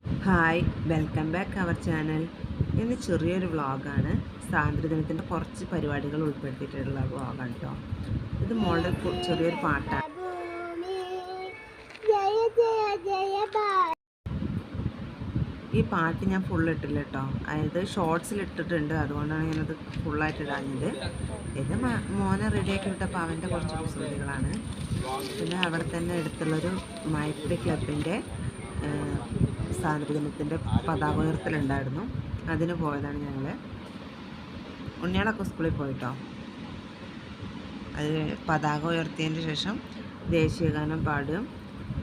Hi, welcome back our channel. ഇന്ന് ചെറിയൊരു വ്ളോഗാണ്. സ്വാതന്ത്ര്യദിനത്തിൻ്റെ കുറച്ച് പരിപാടികൾ ഉൾപ്പെടുത്തിയിട്ടുള്ള വ്ളോഗാണ് കേട്ടോ. ഇത് മോളുടെ ചെറിയൊരു പാട്ടാണ്. ഈ പാട്ട് ഞാൻ ഫുള്ളിട്ടില്ല കേട്ടോ, അതായത് ഷോർട്സിൽ ഇട്ടിട്ടുണ്ട്, അതുകൊണ്ടാണ് ഞാനത് ഫുള്ളായിട്ട് ഇടാഞ്ഞത്. ഇത് മോനെ റെഡിയാക്കി വിട്ടപ്പോൾ അവൻ്റെ കുറച്ച് കുസൃതികളാണ്. പിന്നെ അവിടെ തന്നെ എടുത്തുള്ളൊരു മൈത്രി ക്ലബിൻ്റെ സ്വാതന്ത്ര്യദിനത്തിൻ്റെ പതാക ഉയർത്തലുണ്ടായിരുന്നു. അതിന് പോയതാണ് ഞങ്ങൾ. ഉണ്ണിയാളൊക്കെ സ്കൂളിൽ പോയിട്ടോ. അത് പതാക ഉയർത്തിയതിന് ശേഷം ദേശീയഗാനം പാടുകയും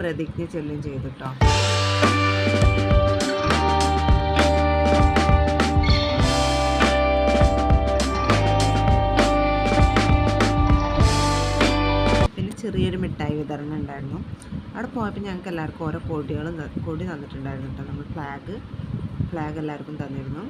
പ്രതിജ്ഞ ചൊല്ലുകയും ചെയ്തിട്ടോ. ചെറിയൊരു മിഠായി വിതരണം ഉണ്ടായിരുന്നു. അവിടെ പോയപ്പോൾ ഞങ്ങൾക്ക് എല്ലാവർക്കും ഓരോ കൊടി തന്നിട്ടുണ്ടായിരുന്നു കേട്ടോ. നമ്മൾ ഫ്ലാഗ് എല്ലാവർക്കും തന്നിരുന്നു.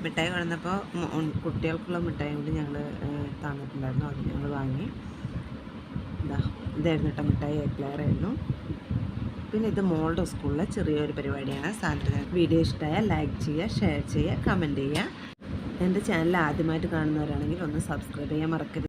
മിഠായി വന്നപ്പോൾ കുട്ടികൾക്കുള്ള മിഠായി കൂടി ഞങ്ങൾ തന്നിട്ടുണ്ടായിരുന്നു. അത് ഞങ്ങൾ വാങ്ങി. ഇതായിരുന്നു കേട്ടോ മിഠായി, എക്ലെയർ ആയിരുന്നു. പിന്നെ ഇത് മോളുടെ സ്കൂളിലെ ചെറിയൊരു പരിപാടിയാണ്. സ്വാതന്ത്ര്യദിനം വീഡിയോ ഇഷ്ടമായാൽ ലൈക്ക് ചെയ്യുക, ഷെയർ ചെയ്യുക, കമൻറ്റ് ചെയ്യുക. എൻ്റെ ചാനൽ ആദ്യമായിട്ട് കാണുന്നവരാണെങ്കിൽ ഒന്ന് സബ്സ്ക്രൈബ് ചെയ്യാൻ മറക്കരുത്.